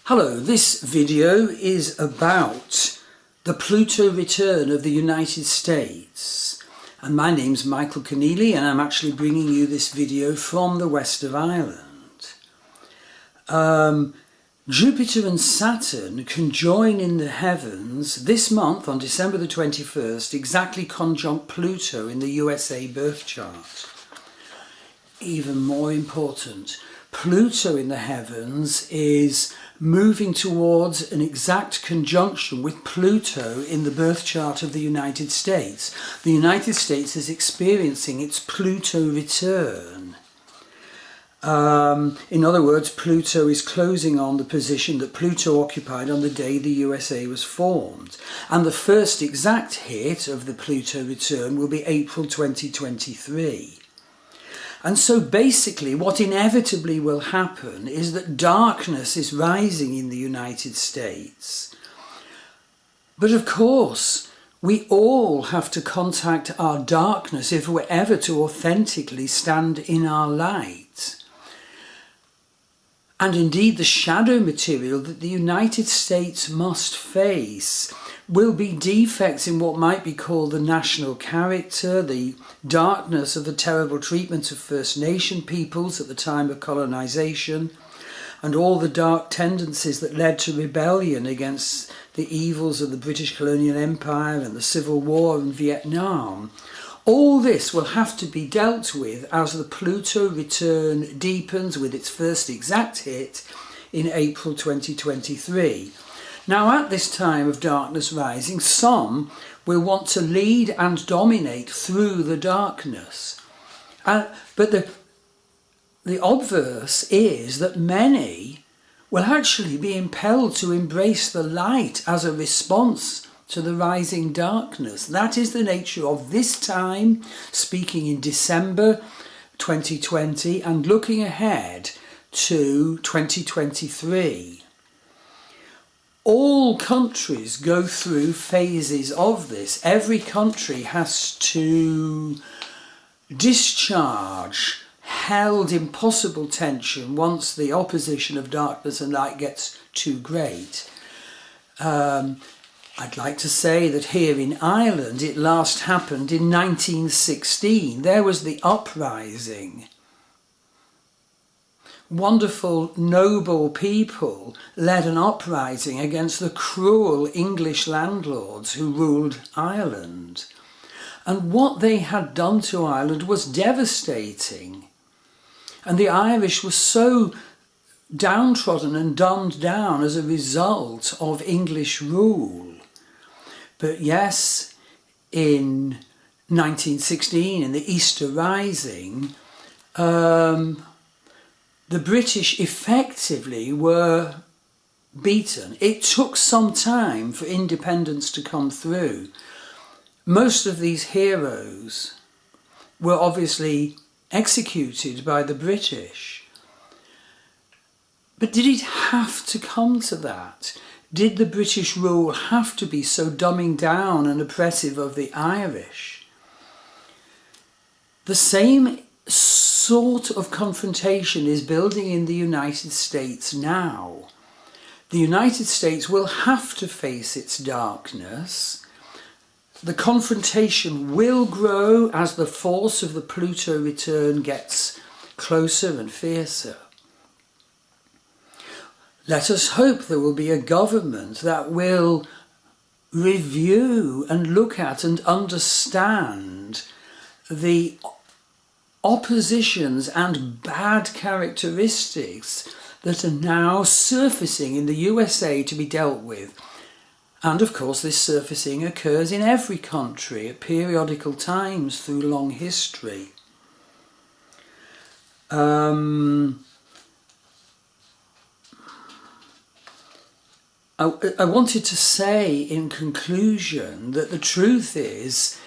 Hello, this video is about the Pluto return of the United States, and my name's Michael Conneely and I'm actually bringing you this video from the west of Ireland. Jupiter and Saturn conjoin in the heavens this month on December the 21st, exactly conjunct Pluto in the USA birth chart. Even more important, Pluto in the heavens is moving towards an exact conjunction with Pluto in the birth chart of the United States. The United States is experiencing its Pluto return. In other words, Pluto is closing on the position that Pluto occupied on the day the USA was formed. And the first exact hit of the Pluto return will be April 2023. And so basically what inevitably will happen is that darkness is rising in the United States. But of course, we all have to contact our darkness if we're ever to authentically stand in our light. And indeed the shadow material that the United States must face will be defects in what might be called the national character, the darkness of the terrible treatment of First Nation peoples at the time of colonisation, and all the dark tendencies that led to rebellion against the evils of the British colonial empire and the Civil War in Vietnam. All this will have to be dealt with as the Pluto return deepens with its first exact hit in April 2023. Now, at this time of darkness rising, some will want to lead and dominate through the darkness. But the obverse is that many will actually be impelled to embrace the light as a response to the rising darkness. That is the nature of this time, speaking in December 2020 and looking ahead to 2023. All countries go through phases of this. Every country has to discharge held impossible tension once the opposition of darkness and light gets too great. I'd like to say that here in Ireland it last happened in 1916. There was the uprising. Wonderful, noble people led an uprising against the cruel English landlords who ruled Ireland. And what they had done to Ireland was devastating. And the Irish were so downtrodden and dumbed down as a result of English rule. But yes, in 1916, in the Easter Rising, the British effectively were beaten. It took some time for independence to come through. Most of these heroes were obviously executed by the British. But did it have to come to that? Did the British rule have to be so dumbing down and oppressive of the Irish? The same sort of confrontation is building in the United States now. The United States will have to face its darkness. The confrontation will grow as the force of the Pluto return gets closer and fiercer. Let us hope there will be a government that will review and look at and understand the oppositions and bad characteristics that are now surfacing in the USA to be dealt with. And of course this surfacing occurs in every country at periodical times through long history. I wanted to say in conclusion that the truth is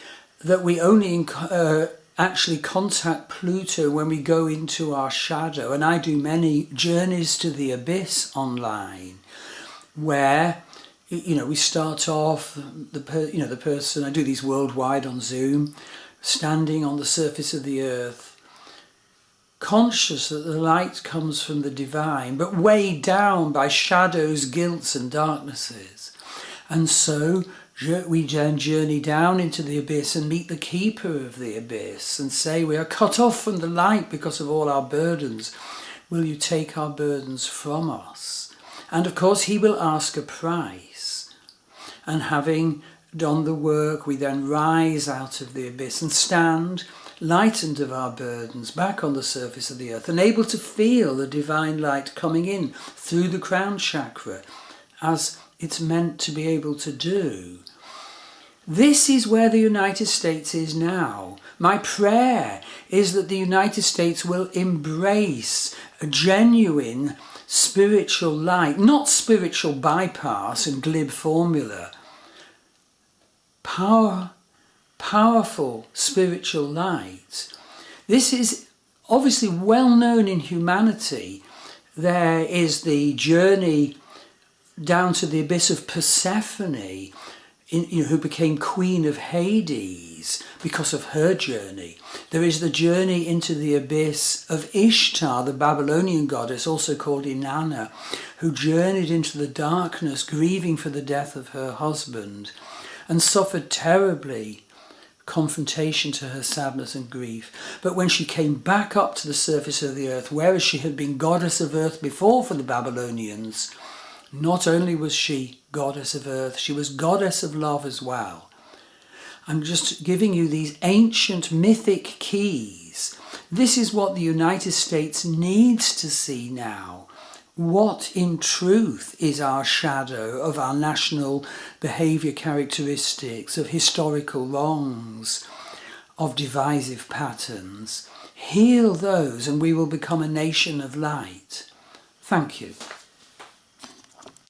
that we only actually contact Pluto when we go into our shadow, and I do many journeys to the abyss online where we start off the person, I do these worldwide on Zoom, standing on the surface of the earth, conscious that the light comes from the divine, but weighed down by shadows, guilts and darknesses. And so we then journey down into the abyss and meet the keeper of the abyss and say, we are cut off from the light because of all our burdens. Will you take our burdens from us? And of course he will ask a price. And having done the work, we then rise out of the abyss and stand, lightened of our burdens, back on the surface of the earth and able to feel the divine light coming in through the crown chakra as it's meant to be able to do. This is where the United States is now. My prayer is that the United States will embrace a genuine spiritual light, not spiritual bypass and glib formula. Powerful spiritual light. This is obviously well known in humanity. There is the journey down to the abyss of Persephone, who became queen of Hades because of her journey. There is the journey into the abyss of Ishtar, the Babylonian goddess, also called Inanna, who journeyed into the darkness, grieving for the death of her husband, and suffered terribly confrontation to her sadness and grief. But when she came back up to the surface of the earth, whereas she had been goddess of earth before for the Babylonians, not only was she goddess of earth, she was goddess of love as well. I'm just giving you these ancient mythic keys. This is what the United States needs to see now. What in truth is our shadow of our national behaviour characteristics, of historical wrongs, of divisive patterns. Heal those and we will become a nation of light. Thank you.